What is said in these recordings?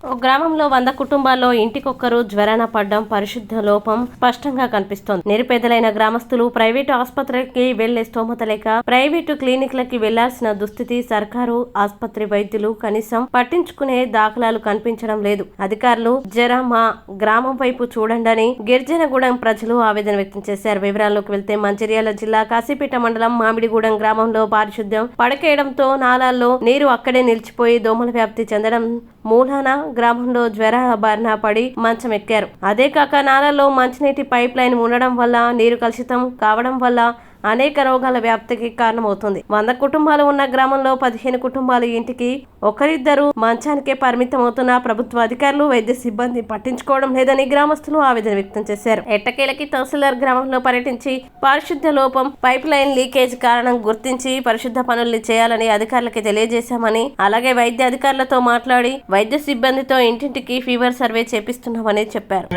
ఓ గ్రామంలో 100 కుటుంబాల్లో ఇంటికొక్కరు జ్వరాన పడ్డం పరిశుద్ధ లోపం స్పష్టంగా కనిపిస్తోంది. నిరుపేదలైన గ్రామస్తులు ప్రైవేటు ఆసుపత్రికి వెళ్లే స్తోమత లేక ప్రైవేటు క్లినిక్లకి వెళ్లాల్సిన దుస్థితి. సర్కారు ఆసుపత్రి వైద్యులు కనీసం పట్టించుకునే దాఖలాలు కనిపించడం లేదు. అధికారులు జర మా గ్రామం వైపు చూడండని గిరిజనగూడెం ప్రజలు ఆవేదన వ్యక్తం చేశారు. వివరాల్లోకి వెళ్తే మంచిర్యాల జిల్లా కాశీపేట మండలం మామిడిగూడెం గ్రామంలో పారిశుద్ధ్యం పడకేయడంతో నాలాల్లో నీరు అక్కడే నిలిచిపోయి దోమల వ్యాప్తి చెందడం మూలాన గ్రామంలో జ్వర బారిన పడి మంచం ఎక్కారు. అదే కాక నాలలో మంచినీటి పైప్ లైన్ ఉండడం వల్ల నీరు కలుషితం కావడం వల్ల అనేక రోగాల వ్యాప్తికి కారణమవుతుంది. 100 కుటుంబాలు ఉన్న గ్రామంలో 15 కుటుంబాలు ఇంటికి ఒకరిద్దరు మంచానికే పరిమితమవుతున్న ప్రభుత్వ అధికారులు వైద్య సిబ్బంది పట్టించుకోవడం లేదని గ్రామస్తులు ఆవేదన వ్యక్తం చేశారు. ఎట్టకేలకి తహసీల్దార్ గ్రామంలో పర్యటించి పారిశుద్ధ్య లోపం పైప్ లైన్ లీకేజ్ కారణం గుర్తించి పరిశుద్ధ పనుల్ని చేయాలని అధికారులకి తెలియజేశామని, అలాగే వైద్య అధికారులతో మాట్లాడి వైద్య సిబ్బందితో ఇంటింటికి ఫీవర్ సర్వే చేపిస్తున్నామని చెప్పారు.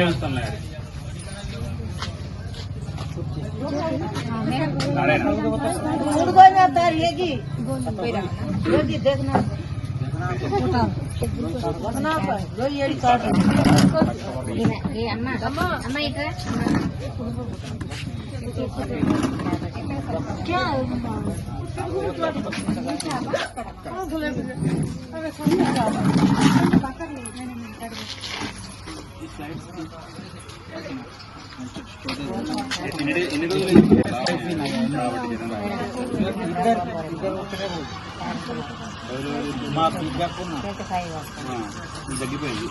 తగ్గిపోయింది.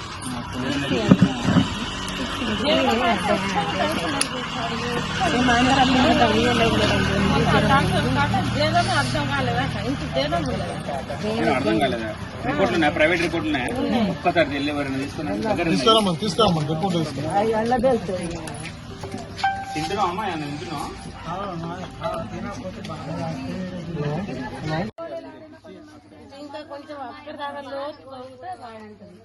అర్థం కాలేదా? రిపోర్ట్లు ఉన్నాయి, ప్రైవేట్ రిపోర్ట్లు ఉన్నాయి. ఒక్కసారి వెళ్ళేవారు తీసుకురామని తింటున్నాం అమ్మా, తింటున్నాం. ఇంకా కొంచెం అక్కడ దాకా లోతు ఉంటే బాగుంటుంది.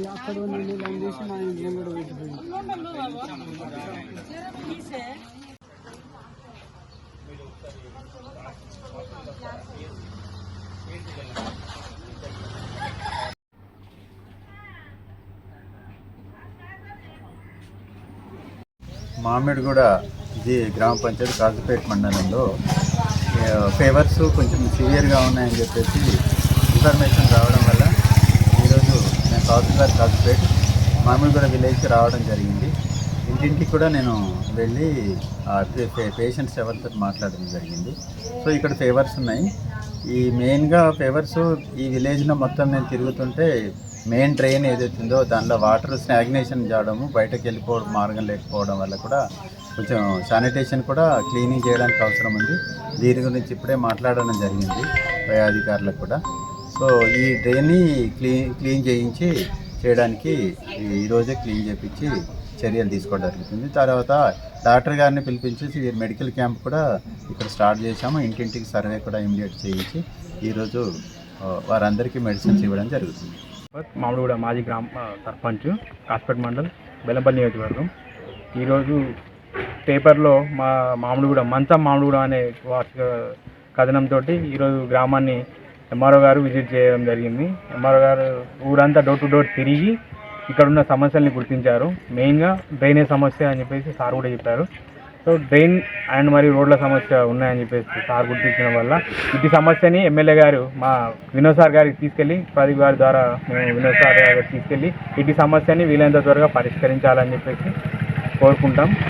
అక్కడ చేసి మా ఇంట్లో కూడా పెట్టిపోయింది. మామిడిగూడ గ్రామ పంచాయతీ కాజుపేట మండలంలో ఫీవర్స్ కొంచెం సివియర్గా ఉన్నాయని చెప్పేసి ఇన్ఫర్మేషన్ రావడం వల్ల ఈరోజు నేను తహసీల్దార్ కాజుపేట మామిడిగూడ విలేజ్కి రావడం జరిగింది. ఇంటింటికి కూడా నేను వెళ్ళి పేషెంట్స్ ఎవరితో మాట్లాడడం జరిగింది. సో ఇక్కడ ఫీవర్స్ ఉన్నాయి. ఈ మెయిన్గా ఫీవర్స్ ఈ విలేజ్లో మొత్తం నేను తిరుగుతుంటే మెయిన్ డ్రైన్ ఏదైతుందో దానిలో వాటర్ స్టాగ్నేషన్ చేయడము, బయటకు వెళ్ళిపోవడం మార్గం లేకపోవడం వల్ల కూడా కొంచెం శానిటేషన్ కూడా క్లీనింగ్ చేయడానికి అవసరం ఉంది. దీని గురించి ఇప్పుడే మాట్లాడడం జరిగింది పై అధికారులకు కూడా. సో ఈ డ్రైన్ని క్లీన్ చేయించి చేయడానికి ఈరోజే క్లీన్ చేయించి చర్యలు తీసుకోవడం జరుగుతుంది. తర్వాత డాక్టర్ గారిని పిలిపించేసి మెడికల్ క్యాంప్ కూడా ఇక్కడ స్టార్ట్ చేశాము. ఇంటింటికి సర్వే కూడా ఇమీడియట్ చేయించి ఈరోజు వారందరికీ మెడిసిన్స్ ఇవ్వడం జరుగుతుంది. మామిడిగూడ మాజీ గ్రామ సర్పంచ్, కాశీపేట మండల్, బెల్లంపల్లి నియోజకవర్గం. ఈరోజు పేపర్లో మామిడిగూడ మామిడిగూడ అనే వార్షిక కథనంతో ఈరోజు గ్రామాన్ని ఎంఆర్ఓ గారు విజిట్ చేయడం జరిగింది. ఎంఆర్ఓ గారు ఊరంతా డోర్ టు డోర్ తిరిగి ఇక్కడున్న సమస్యల్ని గుర్తించారు. మెయిన్గా డ్రైనేజ్ సమస్య అని చెప్పేసి సార్ కూడా చెప్పారు. సో డ్రైన్ అండ్ మరియు రోడ్ల సమస్య ఉన్నాయని చెప్పేసి సార్ గుర్తించడం వల్ల ఇటు సమస్యని ఎమ్మెల్యే గారు మా వినోద్ సార్ గారికి తీసుకెళ్ళి, ప్రదీప్ గారి ద్వారా మేము వినోద్ సార్ గారికి తీసుకెళ్ళి ఇటు సమస్యని వీలైనంత త్వరగా పరిష్కరించాలని చెప్పేసి కోరుకుంటాం.